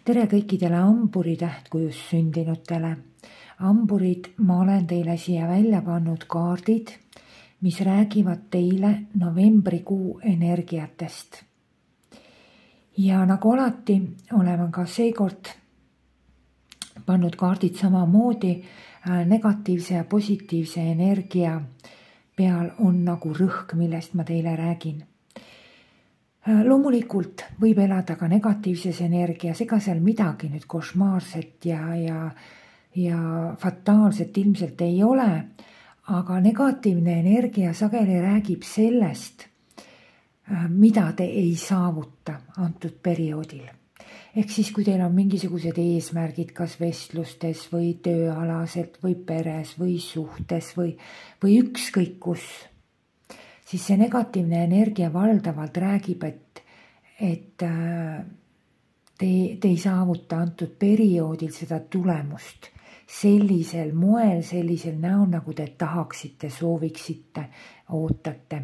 tere kõikidele hamburi tähtkujus sündinutele. Hamburid, ma olen teile siia välja pannud kaardid, mis räägivad teile novembrikuu energiatest. Ja nagu alati oleme ka seekord pannud kaardid samamoodi negatiivse ja positiivse energia peal on nagu rõhk, millest ma teile räägin. Loomulikult võib elada ka negatiivses energias, ega seal midagi nüüd košmaarset ja fataalset ilmselt ei ole, aga negatiivne energia sageli räägib sellest, mida te ei saavuta antud perioodil. Ehk siis, kui teil on mingisugused eesmärgid, kas vestlustes või tööalaselt või peres või suhtes või ükskõik kus, siis see negatiivne energia valdavalt räägib, et te ei saavuta antud perioodil seda tulemust sellisel moel, sellisel näol, nagu te tahaksite, sooviksite, ootate.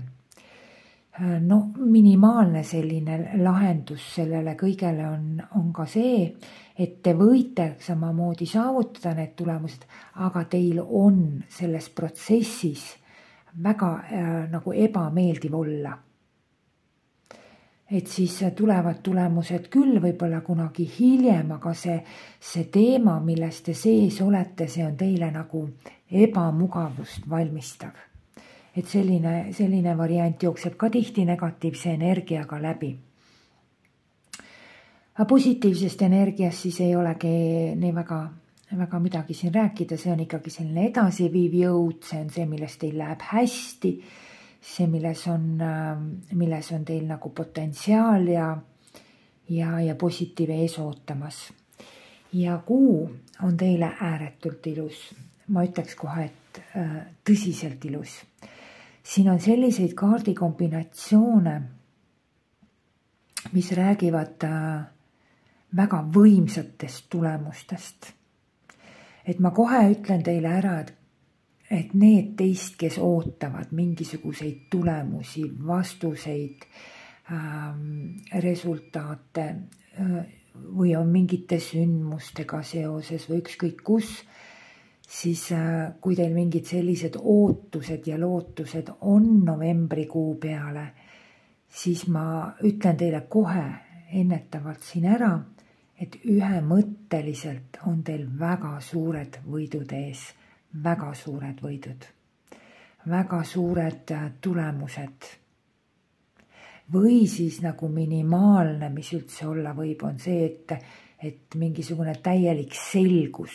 No minimaalne selline lahendus sellele kõigele on ka see, et te võite samamoodi saavutada need tulemused, aga teil on selles protsessis väga nagu ebameeldiv olla. Et siis tulevad tulemused küll võib-olla kunagi hiljem, aga see teema, millest te sees olete, see on teile nagu ebamugavust valmistav. Et selline variant jookseb ka tihti negatiivse energiaga läbi. Aga positiivsest energiast siis ei olegi nii väga midagi siin rääkida, see on ikkagi selline edasiviiv jõud, see on see, millest teil läheb hästi, see, milles on teil nagu potentsiaal ja positiiv ees ootamas. Ja kuu on teile ääretult ilus, ma ütleks kohe, et tõsiselt ilus. Siin on selliseid kaardikombinatsioone, mis räägivad väga võimsatest tulemustest. Et ma kohe ütlen teile ära, et need teist, kes ootavad mingisuguseid tulemusi, vastuseid, resultaate või on mingite sündmustega seoses või ükskõik kus, siis kui teil mingid sellised ootused ja lootused on novembrikuu peale, siis ma ütlen teile kohe ennetavalt siin ära, et ühemõtteliselt on teil väga suured võidud ees. Väga suured võidud, väga suured tulemused. Või siis nagu minimaalne, mis üldse olla võib, on see, et mingisugune täielik selgus,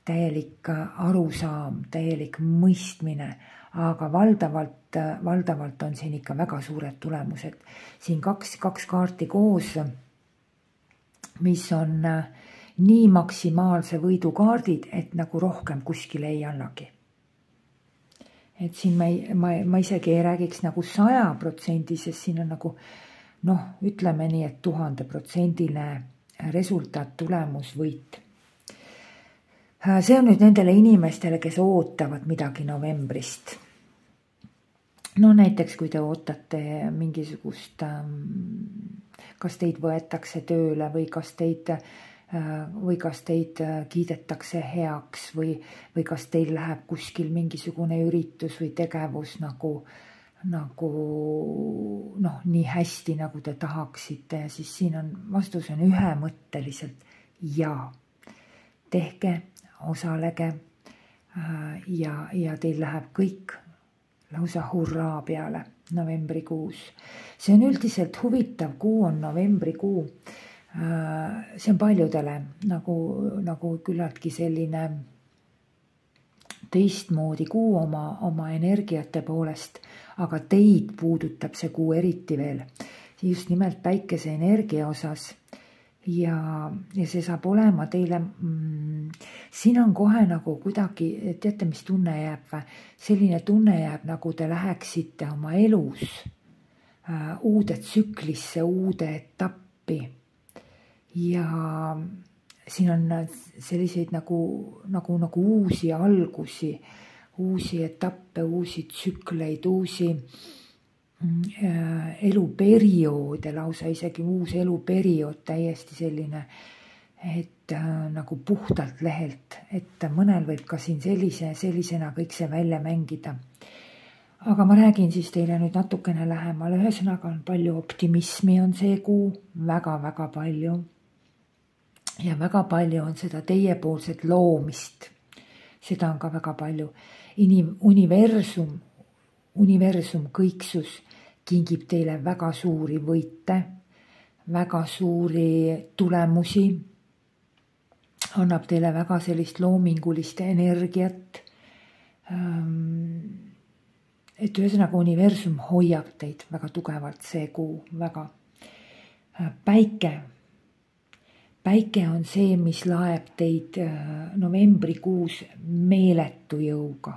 täielik arusaam, täielik mõistmine, aga valdavalt on siin ikka väga suured tulemused. Siin kaks kaarti koos, mis on nii maksimaalse võidu kaardid, et nagu rohkem kuskile ei annagi. Et siin ma isegi ei räägiks nagu 100%, sest siin on nagu, ütleme nii, et 1000% resultaat, tulemus, võit. See on nüüd nendele inimestele, kes ootavad midagi novembrist. Näiteks kui te ootate mingisugust, kas teid võetakse tööle või kas teid kiidetakse heaks või kas teil läheb kuskil mingisugune üritus või tegevus nagu nii hästi, nagu te tahaksite. Ja siis siin vastus on ühemõtteliselt ja. Tehke, osalege ja teil läheb kõik lausa hurraa peale novembrikuus. See on üldiselt huvitav kuu, on novembrikuu. See on paljudele nagu küllaltki selline teistmoodi kuu oma energiate poolest, aga teid puudutab see kuu eriti veel. Just nimelt päikese energia osas ja see saab olema teile, siin on kohe nagu kuidagi, teate, mis tunne jääb või? Selline tunne jääb, nagu te läheksite oma elus uude tsüklisse, uude etappi. Ja siin on selliseid nagu uusi algusi, uusi etappe, uusi tsükleid, uusi eluperiood ja lausa isegi uus eluperiood, täiesti selline, et nagu puhtalt lehelt, et mõnel võib ka siin sellisena kõik see välja mängida. Aga ma räägin siis teile nüüd natukene lähemal, ühesõnaga on palju optimismi on see kuu, väga-väga palju. Ja väga palju on seda teiepoolset loomist, seda on ka väga palju. Universum kõiksus kingib teile väga suuri võite, väga suuri tulemusi, annab teile väga sellist loomingulist energiat. Et ühesõnaga universum hoiab teid väga tugevalt see kuu, väga. Päike on see, mis laeb teid novembrikuus meeletu jõuga,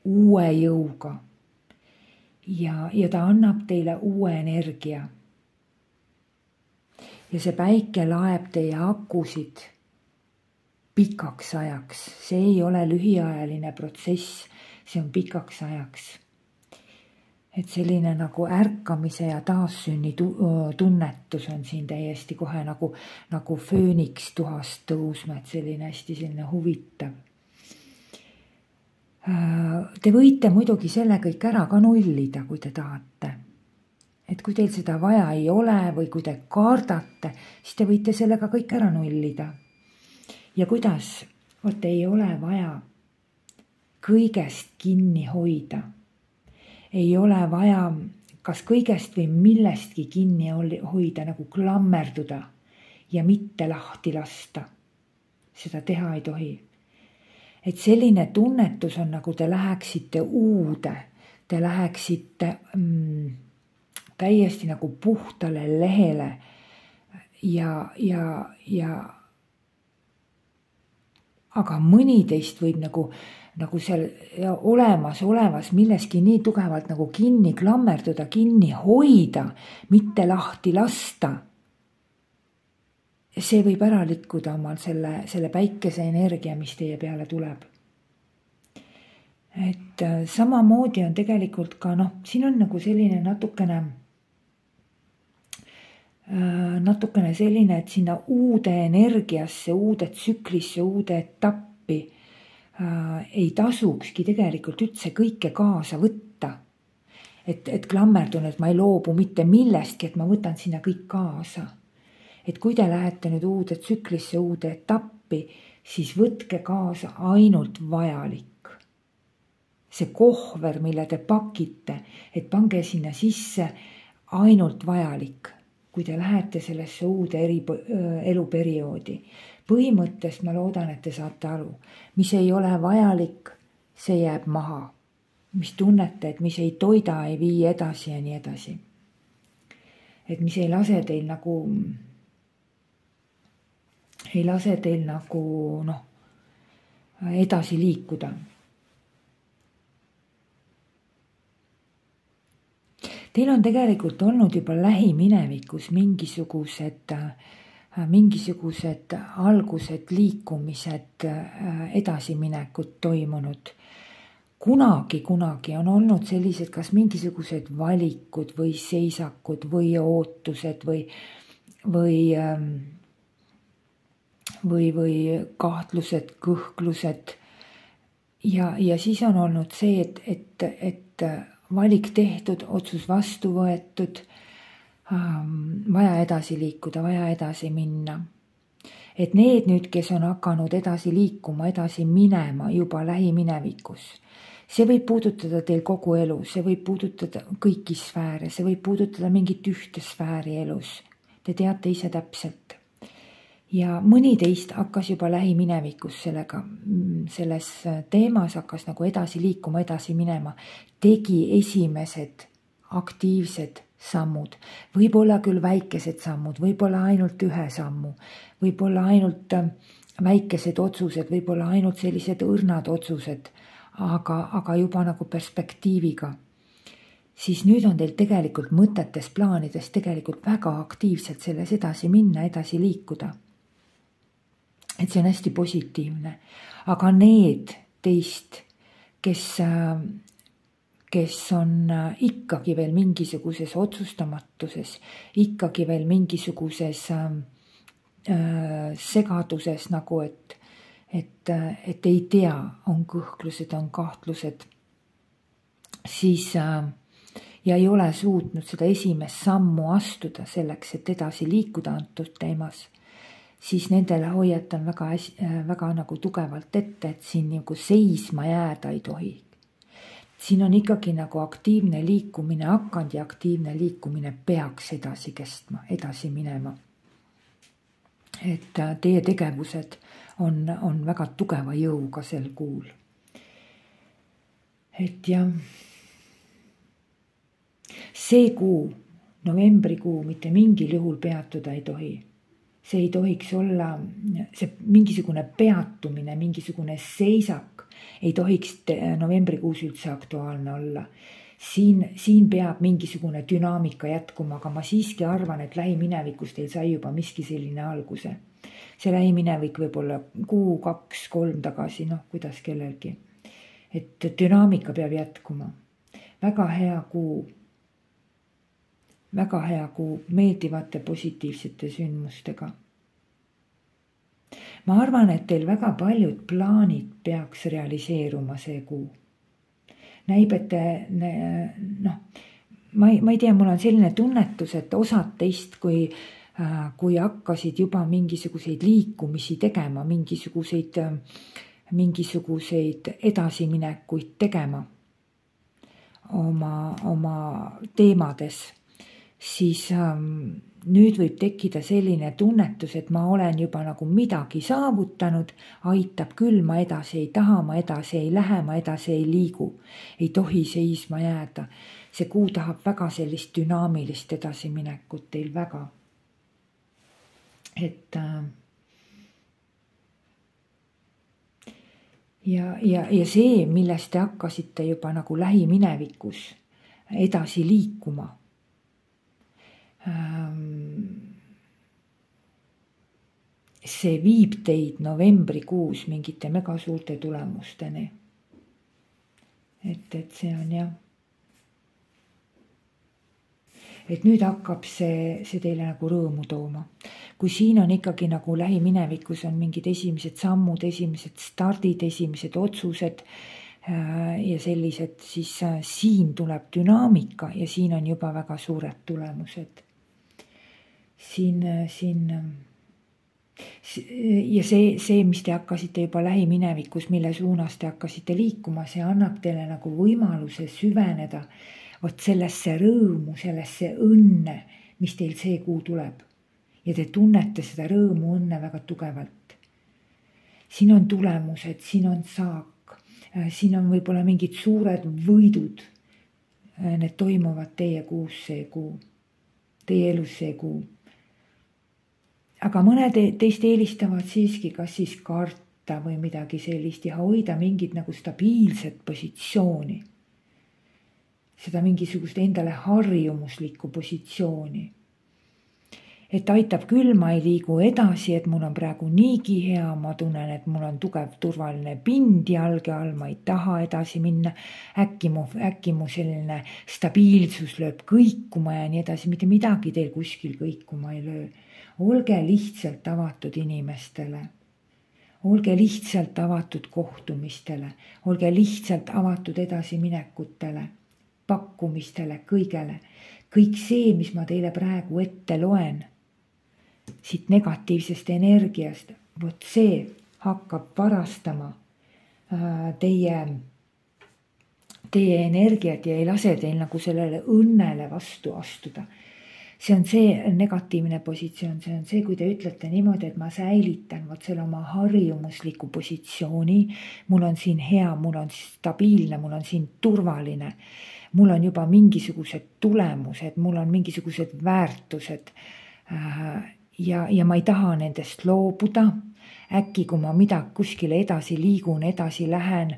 uue jõuga ja ta annab teile uue energia. Ja see päike laeb teie akusid pikaks ajaks, see ei ole lühiajaline protsess, see on pikaks ajaks. Et selline nagu ärkamise ja taassünni tunnetus on siin täiesti kohe nagu fööniks tuhast tõusma, et selline huvitav. Te võite muidugi selle kõik ära ka nullida, kui te tahate. Et kui teil seda vaja ei ole või kui te kardate, siis te võite sellega kõik ära nullida. Ja kuidas? Vot ei ole vaja kõigest kinni hoida. Ei ole vaja kas kõigest või millestki kinni hoida, nagu klammerduda ja mitte lahti lasta. Seda teha ei tohi. Et selline tunnetus on, nagu te läheksite uude, te läheksite täiesti nagu puhtale lehele aga mõni teist võib nagu seal olevas milleski nii tugevalt nagu kinni klammerduda, kinni hoida, mitte lahti lasta. See võib ära likkuda omal selle päikese energia, mis teie peale tuleb. Et samamoodi on tegelikult ka, siin on nagu selline natukene selline, et sinna uude energiasse, uude tsüklisse, uude etappi ei tasukski tegelikult üldse kõike kaasa võtta. Et klammerdun, et ma ei loobu mitte millestki, et ma võtan sinna kõik kaasa. Et kui te lähete nüüd uude tsüklisse, uude etappi, siis võtke kaasa ainult vajalik. See kohver, mille te pakite, et pange sinna sisse ainult vajalik, kui te lähete sellesse uude eluperioodi. Põhimõttest ma loodan, et te saate aru, mis ei ole vajalik, see jääb maha. Mis tunnete, et mis ei toida, ei vii edasi ja nii edasi. Et mis ei lase teil edasi liikuda. Teil on tegelikult olnud juba lähiminevikus mingisugused algused, liikumised, edasiminekud toimunud. Kunagi on olnud sellised kas mingisugused valikud või seisakud või ootused või kahtlused, kõhklused. Ja siis on olnud see, et valik tehtud, otsus vastu võetud, vaja edasi liikuda, vaja edasi minna. Et need nüüd, kes on hakanud edasi liikuma, edasi minema juba lähiminevikus, see võib puudutada teil kogu elu, see võib puudutada kõiki sfääre, see võib puudutada mingit ühte sfääri elus. Te teate ise täpselt. Ja mõni teist hakkas juba lähiminevikus selles teemas hakkas nagu edasi liikuma, edasi minema, tegi esimesed aktiivsed sammud, võib-olla küll väikesed sammud, võib-olla ainult ühe sammu, võib-olla ainult väikesed otsused, võib-olla ainult sellised õrnad otsused, aga juba nagu perspektiiviga. Siis nüüd on teil tegelikult mõtetes, plaanides tegelikult väga aktiivselt selles edasi minna, edasi liikuda. Et see on hästi positiivne, aga need teist, kes kes on ikkagi veel mingisuguses otsustamatuses, ikkagi veel mingisuguses segaduses nagu, et ei tea, on kõhklused, on kahtlused, siis ja ei ole suutnud seda esimest sammu astuda selleks, et edasi liikuda antud teemas, siis nendele hoiatan väga nagu tugevalt ette, et siin nagu seisma jääda ei tohi. Siin on ikkagi nagu aktiivne liikumine hakanud ja aktiivne liikumine peaks edasi kestma, edasi minema. Et teie tegevused on väga tugeva jõuga sel kuul. Et jah, see kuu, novembrikuu mitte mingil juhul peatuda ei tohi. See ei tohiks olla see mingisugune peatumine, mingisugune seisak ei tohiks novembrikuus üldse aktuaalne olla. Siin peab mingisugune dünaamika jätkuma, aga ma siiski arvan, et lähiminevikus teil sai juba miski selline alguse. See lähiminevik võib olla 1, 2, 3 tagasi, kuidas kellelgi. Et dünaamika peab jätkuma. Väga hea kuu meeldivate positiivsete sündmustega. Ma arvan, et teil väga paljud plaanid peaks realiseeruma see kuu. Näib, et ma ei tea, mul on selline tunnetus, et osad teist, kui hakkasid juba mingisuguseid liikumisi tegema, mingisuguseid edasiminekuid tegema oma teemades, siis nüüd võib tekkida selline tunnetus, et ma olen juba nagu midagi saavutanud, aitab küll, ma edasi ei taha, ma edasi ei lähe, ma edasi ei liigu, ei tohi seisma jääda. See kuu tahab väga sellist dünaamilist edasiminekut teil väga. Et ja see, millest te hakkasite juba nagu lähiminevikus edasi liikuma, see viib teid novembrikuus mingite mega suurte tulemusteni. Et see on jah. Et nüüd hakkab see teile nagu rõõmu tooma. Kui siin on ikkagi nagu lähiminevikus on mingid esimesed sammud, esimesed stardid, esimesed otsused ja sellised, siis siin tuleb dünaamika ja siin on juba väga suured tulemused. Ja see, mis te hakkasite juba lähiminevikus, mille suunas te hakkasite liikuma, see annab teile nagu võimaluse süveneda vot sellesse rõõmu, sellesse õnne, mis teil see kuu tuleb. Ja te tunnete seda rõõmu, õnne väga tugevalt. Siin on tulemused, siin on saak, siin on võib-olla mingid suured võidud. Need toimuvad teie kuus see kuu, teie elus see kuu. Aga mõned teist eelistavad siiski kas siis karta või midagi sellist ja hoida mingit nagu stabiilset positsiooni. Seda mingisugust endale harjumuslikku positsiooni. Et aitab küll, ma ei liigu edasi, et mul on praegu niigi hea, ma tunnen, et mul on tugev turvaline pind jalge all, ma ei taha edasi minna. Äkki mu selline stabiilsus lööb kõikuma ja nii edasi, mitte midagi teil kuskil kõikuma ei löö. Olge lihtsalt avatud inimestele, olge lihtsalt avatud kohtumistele, olge lihtsalt avatud edasiminekutele, pakkumistele, kõigele. Kõik see, mis ma teile praegu ette loen, siit negatiivsest energiast, vot see hakkab varastama teie energiat ja ei lase teil nagu sellele õnnele vastu astuda. See on see negatiivne positsioon, see on see, kui te ütlete niimoodi, et ma säilitan vot selle oma harjumusliku positsiooni, mul on siin hea, mul on stabiilne, mul on siin turvaline, mul on juba mingisugused tulemused, mul on mingisugused väärtused ja ma ei taha nendest loobuda. Äkki, kui ma midagi kuskile edasi liigun, edasi lähen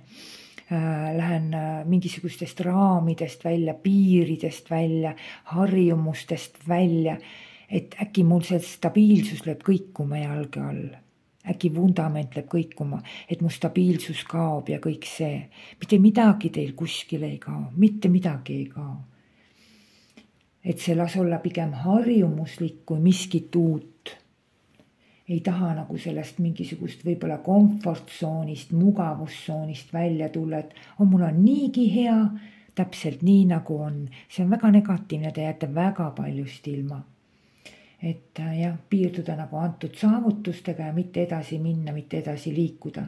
mingisugustest raamidest välja, piiridest välja, harjumustest välja, et äkki mul see stabiilsus lööb kõikuma jalge all. äkki vundament läheb kõikuma, et mu stabiilsus kaob ja kõik see. Mitte midagi teil kuskile ei kao, mitte midagi ei kao. Et see las olla pigem harjumuslik kui miskit uut. Ei taha nagu sellest mingisugust võib-olla komfortsoonist, mugavustsoonist välja tulla, et mul on niigi hea, täpselt nii nagu on. See on väga negatiivne, te jääte väga paljust ilma. Et jah, piirduda nagu antud saavutustega ja mitte edasi minna, mitte edasi liikuda.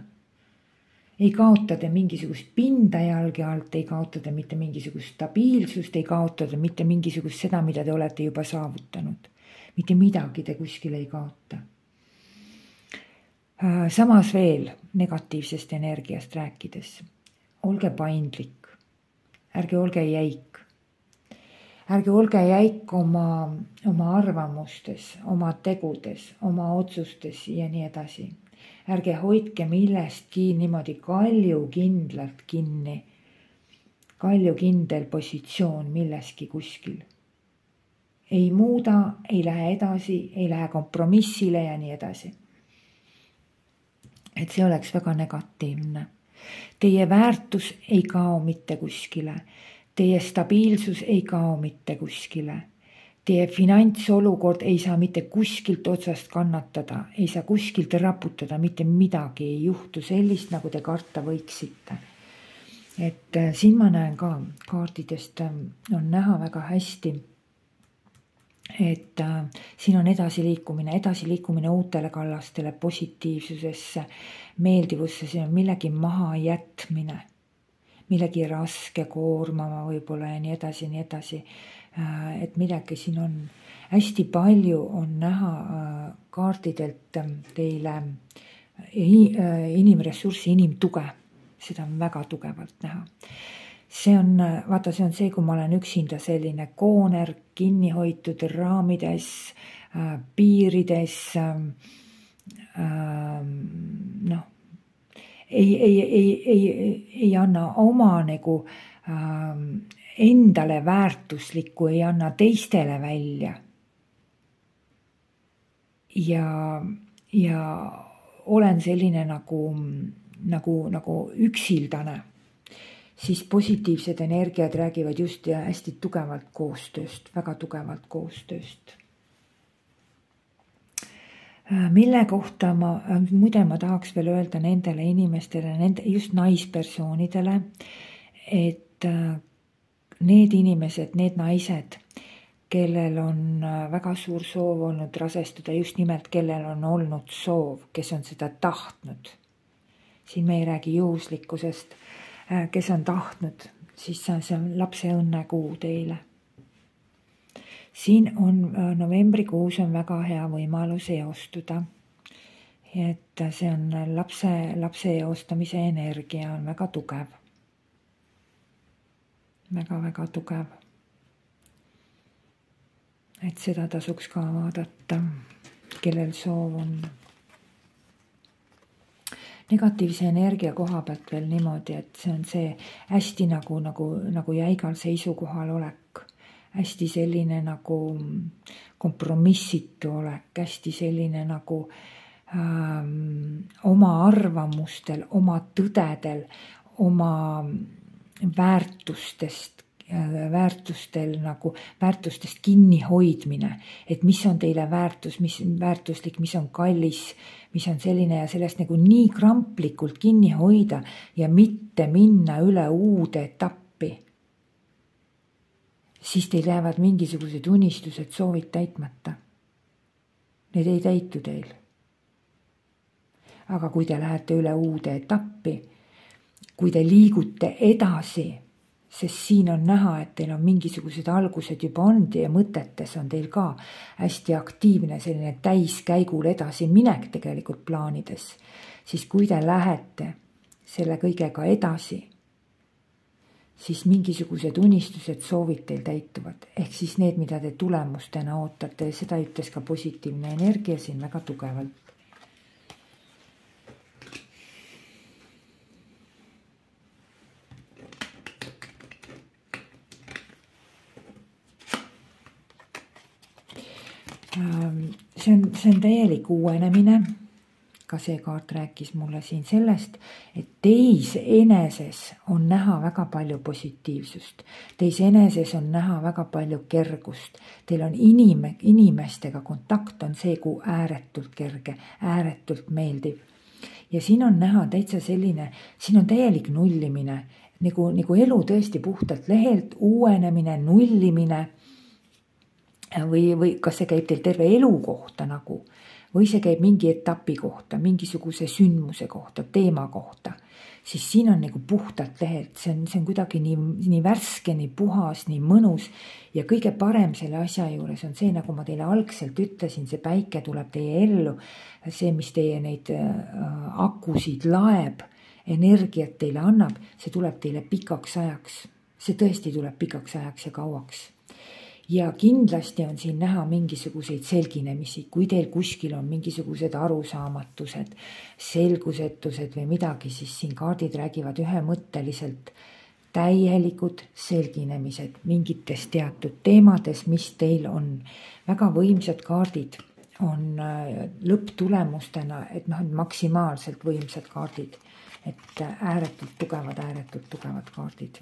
Ei kaotada mingisugust pinda jalge alt, ei kaotada mitte mingisugust stabiilsust, ei kaotada mitte mingisugust seda, mida te olete juba saavutanud. Mitte midagi te kuskil ei kaota. Samas veel negatiivsest energiast rääkides. Olge paindlik. Ärge olge jäik. Ärge olge jäik oma arvamustes, oma tegudes, oma otsustes ja nii edasi. Ärge hoidke millestki niimoodi kaljukindlalt kinni. Kaljukindel positsioon milleski kuskil. Ei muuda, ei lähe edasi, ei lähe kompromissile ja nii edasi. Et see oleks väga negatiivne. Teie väärtus ei kao mitte kuskile. Teie stabiilsus ei kao mitte kuskile. Teie finantsolukord ei saa mitte kuskilt otsast kannatada, ei saa kuskilt raputada, mitte midagi ei juhtu sellist, nagu te karta võiksite. Et siin ma näen ka kaardidest on näha väga hästi, et siin on edasiliikumine uutele kallastele, positiivsusesse, meeldivusse, see on millegi maha jätmine, millegi raske koormama võib-olla ja nii edasi. Et midagi siin on hästi palju on näha kaardidelt teile inimressurssi, inimtuge, seda on väga tugevalt näha. See on see, kui ma olen üksinda selline kooner, kinni hoitud raamides, piirides, ei anna oma nagu endale väärtuslikku, ei anna teistele välja. Ja olen selline nagu üksildane. Siis positiivsed energiad räägivad just ja hästi tugevalt koostööst, väga tugevalt koostööst. Mille kohta muide ma tahaks veel öelda nendele inimestele, just naispersoonidele, et need inimesed, need naised, kellel on väga suur soov olnud rasestuda, just nimelt kellel on olnud soov, kes on seda tahtnud. Siin me ei räägi juhuslikkusest, kes on tahtnud, siis see on lapse õnnekuu teile. Siin on novembrikuus on väga hea võimalus eostuda. Et see on lapse eostamise energia on väga tugev. Väga tugev. Et seda tasuks ka vaadata, kellel soov on. Negatiivse energia koha pealt veel niimoodi, et see on see hästi nagu jäigal seisukohal olek, hästi selline nagu kompromissitu olek, hästi selline nagu oma arvamustel, oma tõdedel, oma väärtustest kinni hoidmine, et mis on teile väärtus, mis on väärtuslik, mis on kallis, mis on selline ja sellest nagu nii kramplikult kinni hoida ja mitte minna üle uude etappi. Siis teil jäävad mingisugused unistused, soovid täitmata. Need ei täitu teil. Aga kui te lähete üle uude etappi, kui te liigute edasi, sest siin on näha, et teil on mingisugused algused juba olnud ja mõtetes on teil ka hästi aktiivne selline täiskäigul edasi minek tegelikult plaanides, siis kui te lähete selle kõigega edasi, siis mingisugused unistused, soovid teil täituvad. Ehk siis need, mida te tulemustena ootate, seda ütles ka positiivne energia siin väga tugevalt. See on täielik uuenemine, ka see kaart rääkis mulle siin sellest, et teis eneses on näha väga palju positiivsust. Teis eneses on näha väga palju kergust. Teil on inimestega kontakt on see kui ääretult kerge, ääretult meeldiv. Ja siin on näha täitsa selline, siin on täielik nullimine, nagu elu tõesti puhtalt lehelt, uuenemine, nullimine või kas see käib teil terve elu kohta nagu, või see käib mingi etapi kohta, mingisuguse sündmuse kohta, teema kohta, siis siin on nagu puhtalt lehelt, see on kuidagi nii värske, nii puhas, nii mõnus ja kõige parem selle asja juures on see, nagu ma teile algselt ütlesin, see päike tuleb teie ellu, see, mis teie neid akusid laeb, energiat teile annab, see tuleb teile pikaks ajaks, see tõesti tuleb pikaks ajaks ja kauaks. Ja kindlasti on siin näha mingisuguseid selginemisi, kui teil kuskil on mingisugused arusaamatused, selgusetused või midagi, siis siin kaardid räägivad ühemõtteliselt täielikud selginemised mingites teatud teemades, mis teil on. Väga võimsad kaardid on lõpptulemustena, et maksimaalselt võimsad kaardid, et ääretult tugevad kaardid.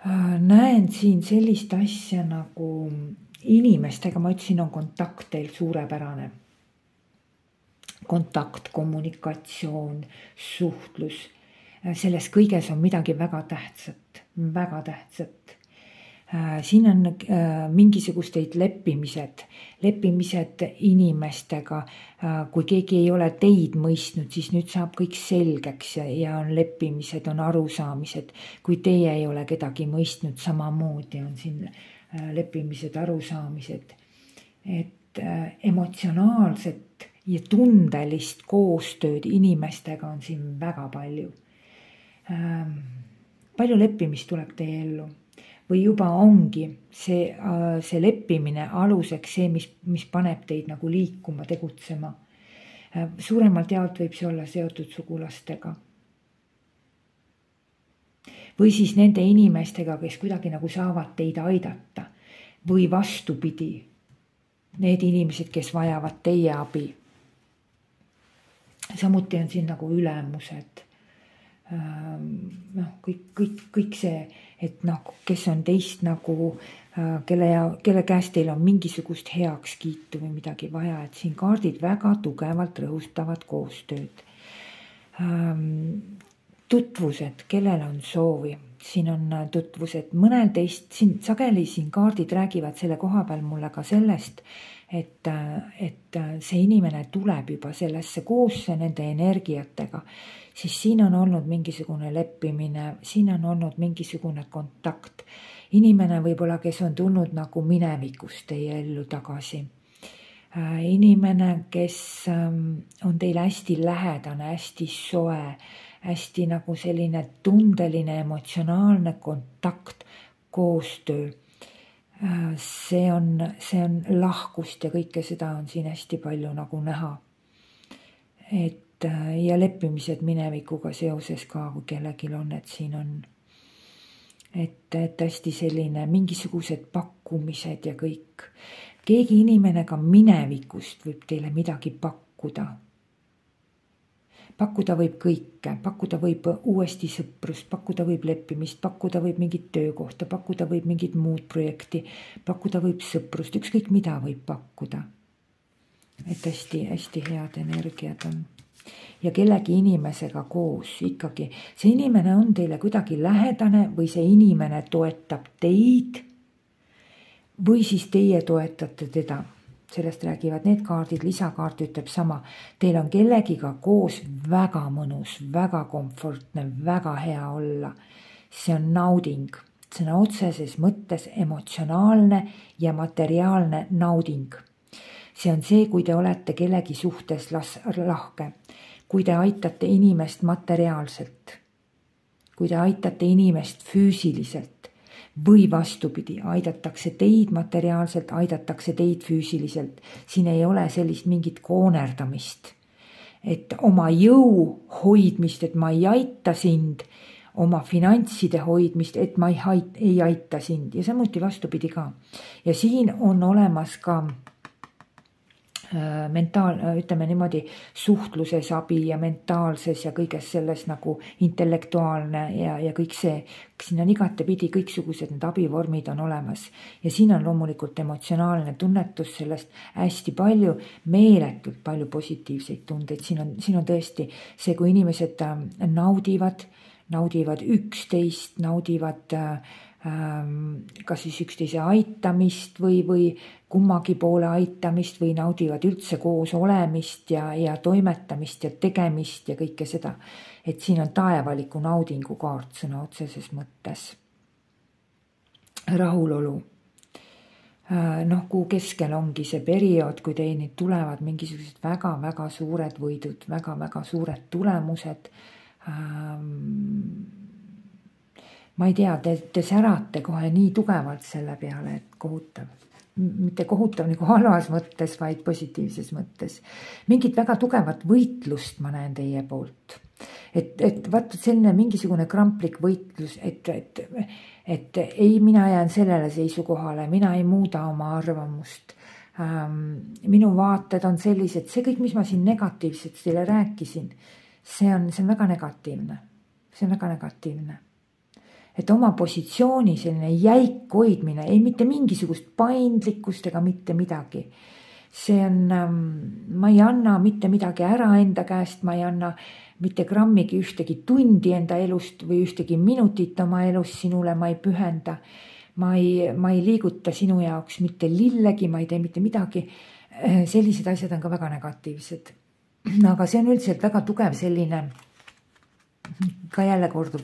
Näen siin sellist asja nagu inimestega, ma ütlesin, on kontakt teil suurepärane. Kontakt, kommunikatsioon, suhtlus, selles kõiges on midagi väga tähtsat. Siin on mingisugusteid leppimised inimestega, kui keegi ei ole teid mõistnud, siis nüüd saab kõik selgeks ja on leppimised, on arusaamised, kui teie ei ole kedagi mõistnud, samamoodi on siin leppimised, arusaamised, et emotsionaalset ja tundelist koostööd inimestega on siin väga palju. Palju leppimist tuleb teie ellu. Või juba ongi see leppimine aluseks see, mis paneb teid nagu liikuma, tegutsema. Suuremalt jaolt võib see olla seotud sugulastega. Või siis nende inimestega, kes kuidagi nagu saavad teid aidata. Või vastupidi, need inimesed, kes vajavad teie abi. Samuti on siin nagu ülemused. Kõik see, et kes on teist nagu, kelle käest teil on mingisugust heakskiitu või midagi vaja, et siin kaardid väga tugevalt rõhustavad koostööd. Tutvused, kellel on soovi, siin on tutvused, mõnel teist, siin sageli siin kaardid räägivad selle koha peal mulle ka sellest, et see inimene tuleb juba sellesse koosse nende energiatega, siis siin on olnud mingisugune leppimine, siin on olnud mingisugune kontakt. Inimene võib-olla, kes on tulnud nagu minevikust teie ellu tagasi. Inimene, kes on teile hästi lähedane, hästi soe, hästi nagu selline tundeline, emotsionaalne kontakt, koostöö. See on lahkust ja kõike seda on siin hästi palju nagu näha. Ja leppimised minevikuga seoses ka, kui kellelgi on, et siin on. Et hästi selline mingisugused pakkumised ja kõik. Keegi inimene ka minevikust võib teile midagi pakkuda. Pakkuda võib kõike, pakkuda võib uuesti sõprust, pakkuda võib leppimist, pakkuda võib mingit töökohta, pakkuda võib mingit muud projekti, pakkuda võib sõprust, ükskõik mida võib pakkuda. Et hästi head energiat on. Ja kellegi inimesega koos ikkagi. See inimene on teile kuidagi lähedane või see inimene toetab teid või siis teie toetate teda. Sellest räägivad need kaardid, lisakaart ütleb sama. Teil on kellegiga koos väga mõnus, väga komfortne, väga hea olla. See on nauding. Sõna otseses mõttes emotsionaalne ja materiaalne nauding. See on see, kui te olete kellegi suhtes lahke. Kui te aitate inimest materiaalselt. Kui te aitate inimest füüsiliselt. Või vastupidi, aidatakse teid materiaalselt, aidatakse teid füüsiliselt. Siin ei ole sellist mingit koonerdamist. Et oma jõu hoidmist, et ma ei aita sind, oma finantside hoidmist, et ma ei aita sind. Ja samuti vastupidi ka. Ja siin on olemas ka ütleme niimoodi, suhtluses abi ja mentaalses ja kõiges selles nagu intellektuaalne ja kõik see. Siin on igatepidi kõiksugused need abivormid on olemas ja siin on loomulikult emotsionaalne tunnetus sellest hästi palju, meeletult palju positiivseid tundeid. Siin on tõesti see, kui inimesed naudivad üksteist, naudivad kas siis üksteise aitamist või kummagi poole aitamist või naudivad üldse koos olemist ja toimetamist ja tegemist ja kõike seda. Et siin on taevaliku naudingu kaart sõna otseses mõttes. Rahulolu. Kuu keskel ongi see periood, kui teil tulevad mingisugused väga-väga suured võidud, väga-väga suured tulemused. Ma ei tea, te särate kohe nii tugevalt selle peale, et kohutav. Mitte kohutav nagu halvas mõttes, vaid positiivses mõttes. Mingit väga tugevat võitlust ma näen teie poolt. Et vaata selline mingisugune kramplik võitlus, et ei, mina jään sellele seisukohale, mina ei muuda oma arvamust. Minu vaated on sellised, see kõik, mis ma siin negatiivselt teile rääkisin, see on väga negatiivne. See on väga negatiivne. Et oma positsiooni selline jäik hoidmine, ei mitte mingisugust paindlikkust ega mitte midagi. See on, ma ei anna mitte midagi ära enda käest, ma ei anna mitte grammigi ühtegi tundi enda elust või ühtegi minutit oma elust sinule ma ei pühenda. Ma ei liiguta sinu jaoks mitte lillegi, ma ei tee mitte midagi. Sellised asjad on ka väga negatiivsed. Aga see on üldiselt väga tugev selline, ka jälle kordub.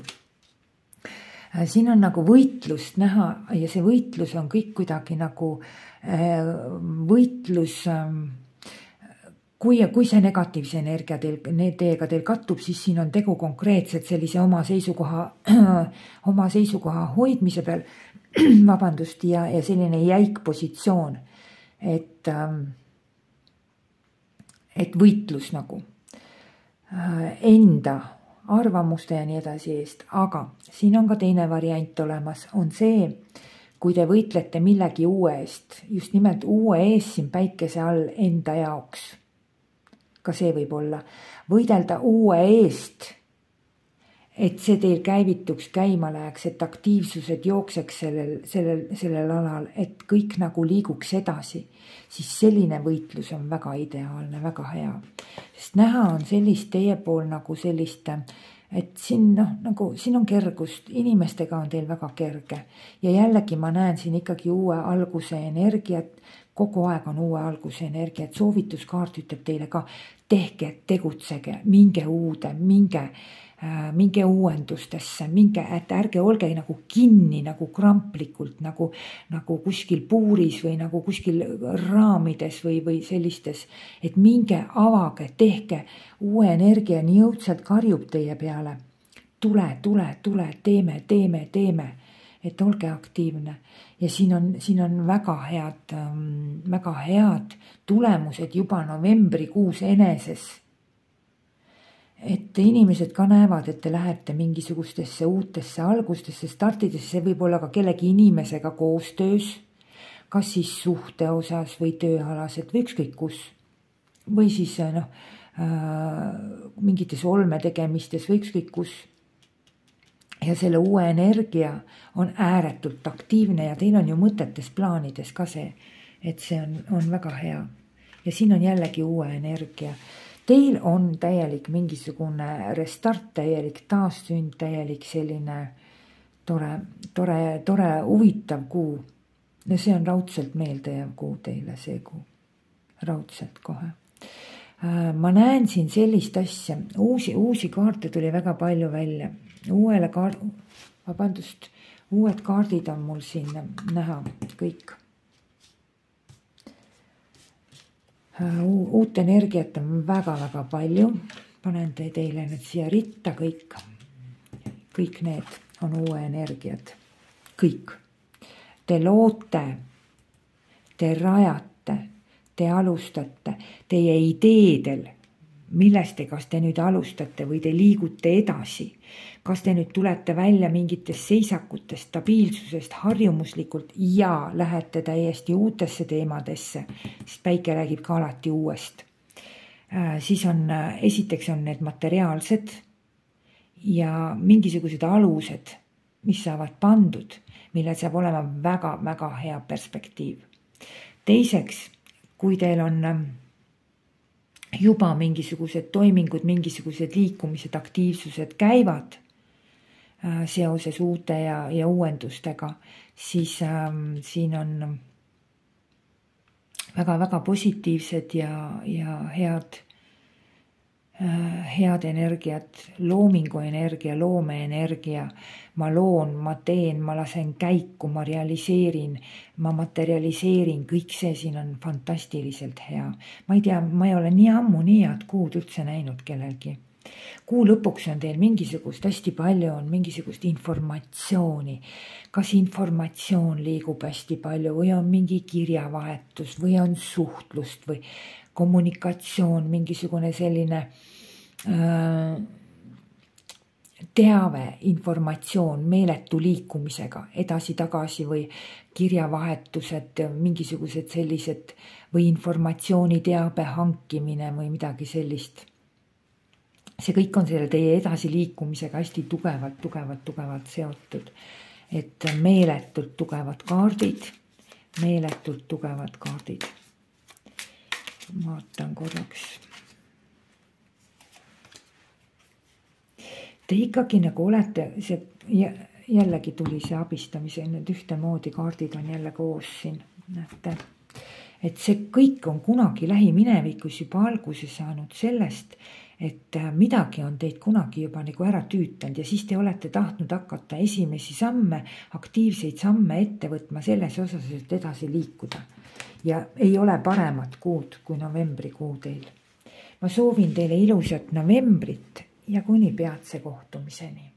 Siin on nagu võitlust näha ja see võitlus on kõik kuidagi nagu võitlus, kui see negatiivse energia teiega teil kattub, siis siin on tegu konkreetselt sellise oma seisukoha hoidmise peal, vabandust, ja selline jäik positsioon, et võitlus nagu enda arvamuste ja nii edasi eest, aga siin on ka teine variant olemas, on see, kui te võitlete millegi uue eest, just nimelt uue ees siin päikese all enda jaoks. Ka see võib olla. Võidelda uue eest, et see teil käivituks, käima läheks, et aktiivsused jookseks sellel alal, et kõik nagu liiguks edasi, siis selline võitlus on väga ideaalne, väga hea. Sest näha on sellist teie pool nagu sellist, et siin on kergust, inimestega on teil väga kerge. Ja jällegi ma näen siin ikkagi uue alguse energiat, kogu aeg on uue alguse energiat, soovituskaart ütleb teile ka, tehke, tegutsege, minge uude, minge uuendustesse, et ärge olge nagu kinni, nagu kramplikult, nagu kuskil puuris või nagu kuskil raamides või sellistes, et minge avage, tehke, uue energia nii jõudsalt karjub teie peale. Tule, teeme, et olge aktiivne. Ja siin on väga head tulemused juba novembrikuus eneses. Et inimesed ka näevad, et te lähete mingisugustesse uutesse algustesse, startidesse, see võib olla ka kellegi inimesega koostöös, kas siis suhte osas või tööalaselt või ükskõik kus. Või siis mingites olmetegemistes või ükskõik kus. Ja selle uue energia on ääretult aktiivne ja teil on ju mõtetes plaanides ka see, et see on väga hea. Ja siin on jällegi uue energia. Teil on täielik mingisugune restart, täielik taassünd, täielik selline tore, huvitav kuu. Ja see on raudselt meeldejääv kuu teile, see kuu. Raudselt kohe. Ma näen siin sellist asja, uusi kaarte tuli väga palju välja. Uued kaardid on mul siin näha kõik. Uut energiat on väga palju. Panen teile nüüd siia ritta kõik. Kõik need on uue energiat. Kõik. Te loote, te rajate, te alustate teie ideedel. millest kas te nüüd alustate või te liigute edasi. Kas te nüüd tulete välja mingitest seisakutest, stabiilsusest, harjumuslikult ja lähete täiesti uutesse teemadesse, sest päike räägib ka alati uuest. Siis esiteks on need materiaalsed ja mingisugused alused, mis saavad pandud, millel saab olema väga-väga hea perspektiiv. Teiseks, kui teil on juba mingisugused toimingud, mingisugused liikumised, aktiivsused käivad seoses uute ja uuendustega, siis siin on väga-väga positiivsed ja head energiat, loominguenergia, loomeenergia. Ma loon, ma teen, ma lasen käiku, ma realiseerin, ma materialiseerin, kõik see siin on fantastiliselt hea. Ma ei tea, ma ei ole nii ammu nii head kuud üldse näinud kellelgi. Kuu lõpuks on teil mingisugust, hästi palju on mingisugust informatsiooni. Kas informatsioon liigub hästi palju või on mingi kirjavahetus või on suhtlust või kommunikatsioon, mingisugune selline teave, informatsioon meeletu liikumisega edasi-tagasi või kirjavahetused, mingisugused sellised või informatsiooni teabe hankimine või midagi sellist. See kõik on selle teie edasiliikumisega hästi tugevalt seotud. Et meeletult tugevad kaardid, Vaatan korraks. Te ikkagi nagu olete, jällegi tuli see abistamise, need ühtemoodi kaardid on jälle koos siin, näete. Et see kõik on kunagi lähiminevikus juba alguse saanud sellest, et midagi on teid kunagi juba nagu ära tüütanud ja siis te olete tahtnud hakata esimesi samme, aktiivseid samme ette võtma selles osas, et edasi liikuda. Ja ei ole paremat kuud kui novembrikuu teil. Ma soovin teile ilusat novembrit ja kuni peatse kohtumiseni.